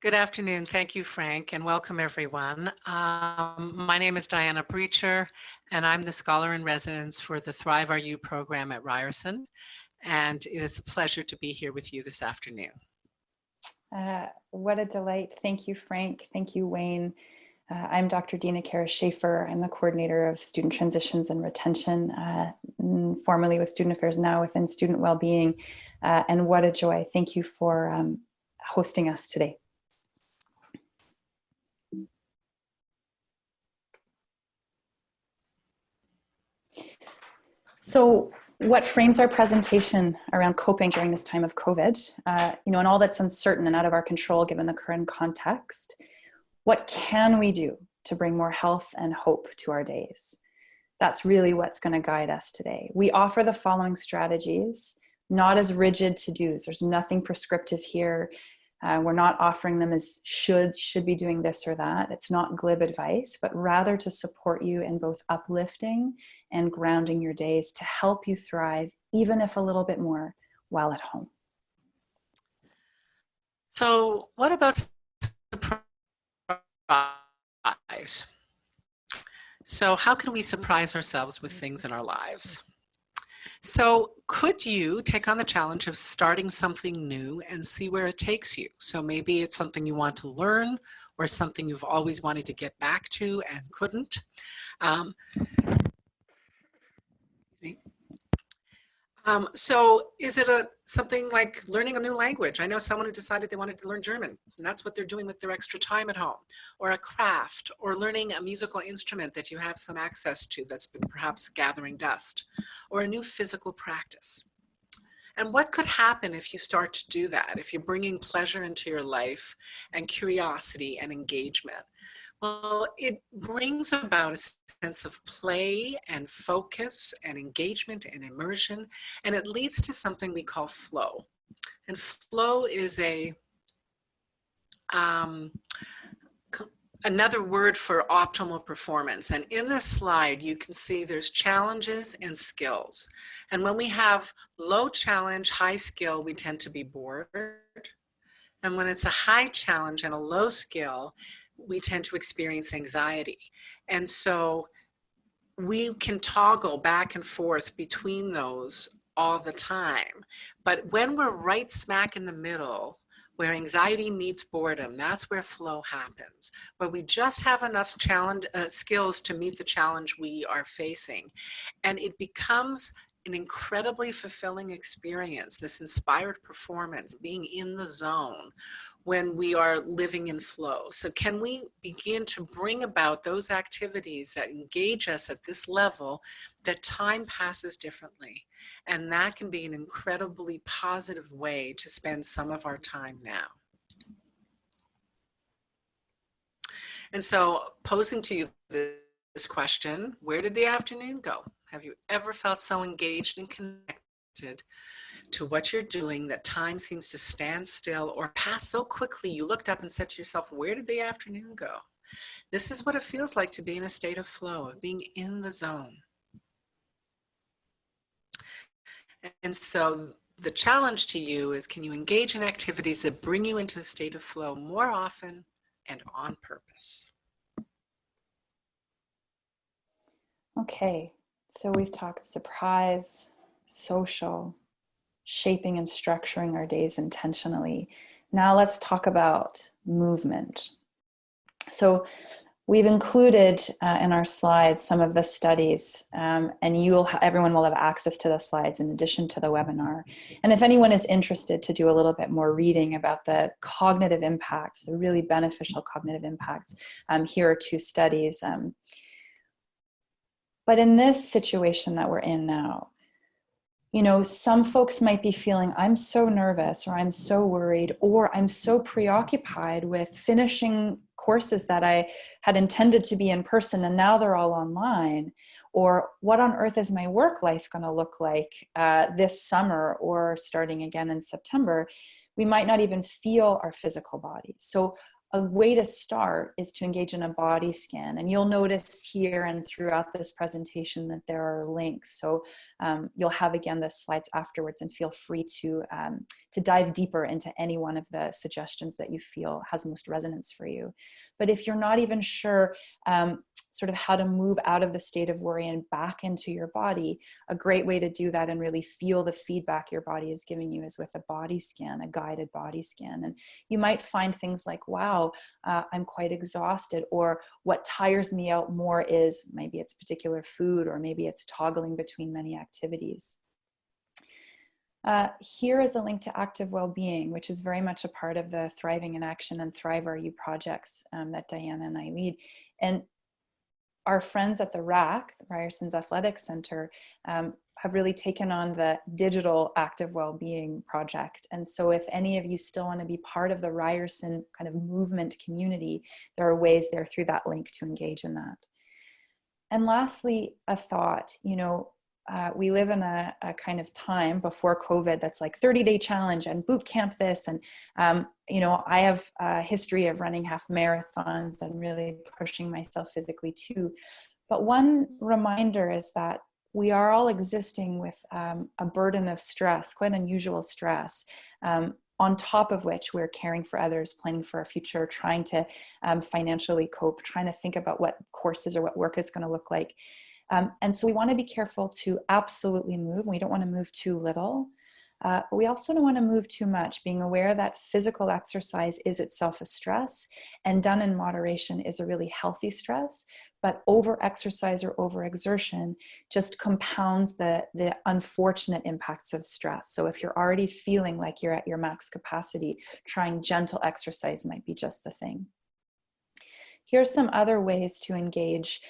Good afternoon. Thank you, Frank, and welcome everyone. My name is Diana Brecher, and I'm the Scholar in Residence for the Thrive RU program at Ryerson, and it is a pleasure to be here with you this afternoon. What a delight. Thank you, Frank. Thank you, Wayne. I'm Dr. Deena Shaffer. I'm the coordinator of student transitions and retention, formerly with Student Affairs, now within Student Wellbeing. And what a joy. Thank you for hosting us today. So what frames our presentation around coping during this time of COVID, and all that's uncertain and out of our control given the current context? What can we do to bring more health and hope to our days? That's really what's going to guide us today. We offer the following strategies, not as rigid to-dos. There's nothing prescriptive here. We're not offering them as should be doing this or that. It's not glib advice, but rather to support you in both uplifting and grounding your days to help you thrive, even if a little bit more while at home. So what about surprise? So how can we surprise ourselves with things in our lives? So could you take on the challenge of starting something new and see where it takes you? So maybe it's something you want to learn or something you've always wanted to get back to and couldn't. So is it something like learning a new language? I know someone who decided they wanted to learn German, and that's what they're doing with their extra time at home, or a craft, or learning a musical instrument that you have some access to that's been perhaps gathering dust, or a new physical practice. And what could happen if you start to do that, if you're bringing pleasure into your life and curiosity and engagement? Well, it brings about a sense of play and focus and engagement and immersion, and it leads to something we call flow. And flow is another word for optimal performance. And in this slide, you can see there's challenges and skills. And when we have low challenge, high skill, we tend to be bored. And when it's a high challenge and a low skill, we tend to experience anxiety. And so we can toggle back and forth between those all the time. But when we're right smack in the middle, where anxiety meets boredom, that's where flow happens, where we just have enough skills to meet the challenge we are facing. And it becomes an incredibly fulfilling experience, this inspired performance, being in the zone when we are living in flow. So can we begin to bring about those activities that engage us at this level, that time passes differently? And that can be an incredibly positive way to spend some of our time now. And so posing to you this question, where did the afternoon go? Have you ever felt so engaged and connected to what you're doing that time seems to stand still or pass so quickly you looked up and said to yourself, where did the afternoon go? This is what it feels like to be in a state of flow, of being in the zone. And so the challenge to you is, can you engage in activities that bring you into a state of flow more often and on purpose? Okay, so we've talked surprise, social, shaping and structuring our days intentionally. Now let's talk about movement. So we've included in our slides some of the studies, and everyone will have access to the slides in addition to the webinar. And if anyone is interested to do a little bit more reading about the cognitive impacts, the really beneficial cognitive impacts, here are two studies. But in this situation that we're in now, some folks might be feeling, I'm so nervous, or I'm so worried, or I'm so preoccupied with finishing courses that I had intended to be in person and now they're all online. Or what on earth is my work life going to look like this summer or starting again in September? We might not even feel our physical bodies. So a way to start is to engage in a body scan. And you'll notice here and throughout this presentation that there are links. So you'll have, again, the slides afterwards, and feel free to dive deeper into any one of the suggestions that you feel has most resonance for you. But if you're not even sure sort of how to move out of the state of worry and back into your body, a great way to do that and really feel the feedback your body is giving you is with a body scan, a guided body scan. And you might find things like, wow, I'm quite exhausted, or what tires me out more is maybe it's particular food, or maybe it's toggling between many activities. Here is a link to active well-being, which is very much a part of the Thriving in Action and Thrive RU projects that Diana and I lead. And our friends at the RAC, Ryerson's Athletic Center, have really taken on the digital active well-being project. And so if any of you still want to be part of the Ryerson kind of movement community, there are ways there through that link to engage in that. And lastly, a thought, we live in a kind of time before COVID that's like 30-day challenge and boot camp this. And, I have a history of running half marathons and really pushing myself physically too. But one reminder is that we are all existing with a burden of stress, quite unusual stress, on top of which we're caring for others, planning for our future, trying to financially cope, trying to think about what courses or what work is going to look like. And so we want to be careful to absolutely move. We don't want to move too little, but we also don't want to move too much, being aware that physical exercise is itself a stress, and done in moderation is a really healthy stress. But over-exercise or over-exertion just compounds the unfortunate impacts of stress. So if you're already feeling like you're at your max capacity, trying gentle exercise might be just the thing. Here's some other ways to engage.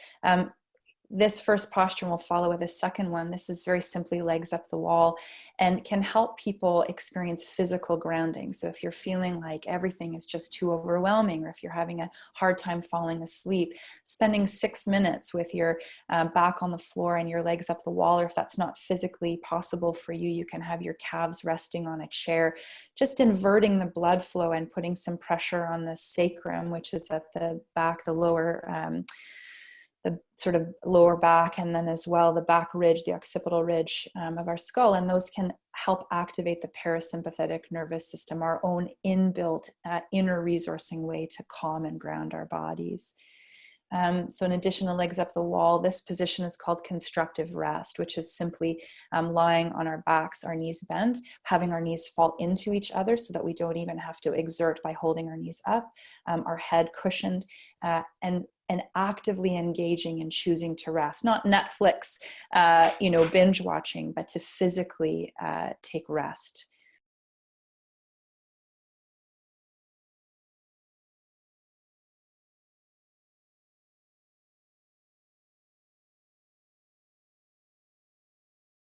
This first posture will follow with a second one. This is very simply legs up the wall, and can help people experience physical grounding. So if you're feeling like everything is just too overwhelming, or if you're having a hard time falling asleep, spending 6 minutes with your back on the floor and your legs up the wall, or if that's not physically possible for you, you can have your calves resting on a chair, just inverting the blood flow and putting some pressure on the sacrum, which is at the back, the lower the sort of lower back, and then as well the back ridge, the occipital ridge of our skull. And those can help activate the parasympathetic nervous system, our own inbuilt inner resourcing way to calm and ground our bodies. So in addition to legs up the wall, this position is called Constructive Rest, which is simply lying on our backs, our knees bent, having our knees fall into each other so that we don't even have to exert by holding our knees up, our head cushioned, and actively engaging and choosing to rest. Not Netflix, binge watching, but to physically take rest.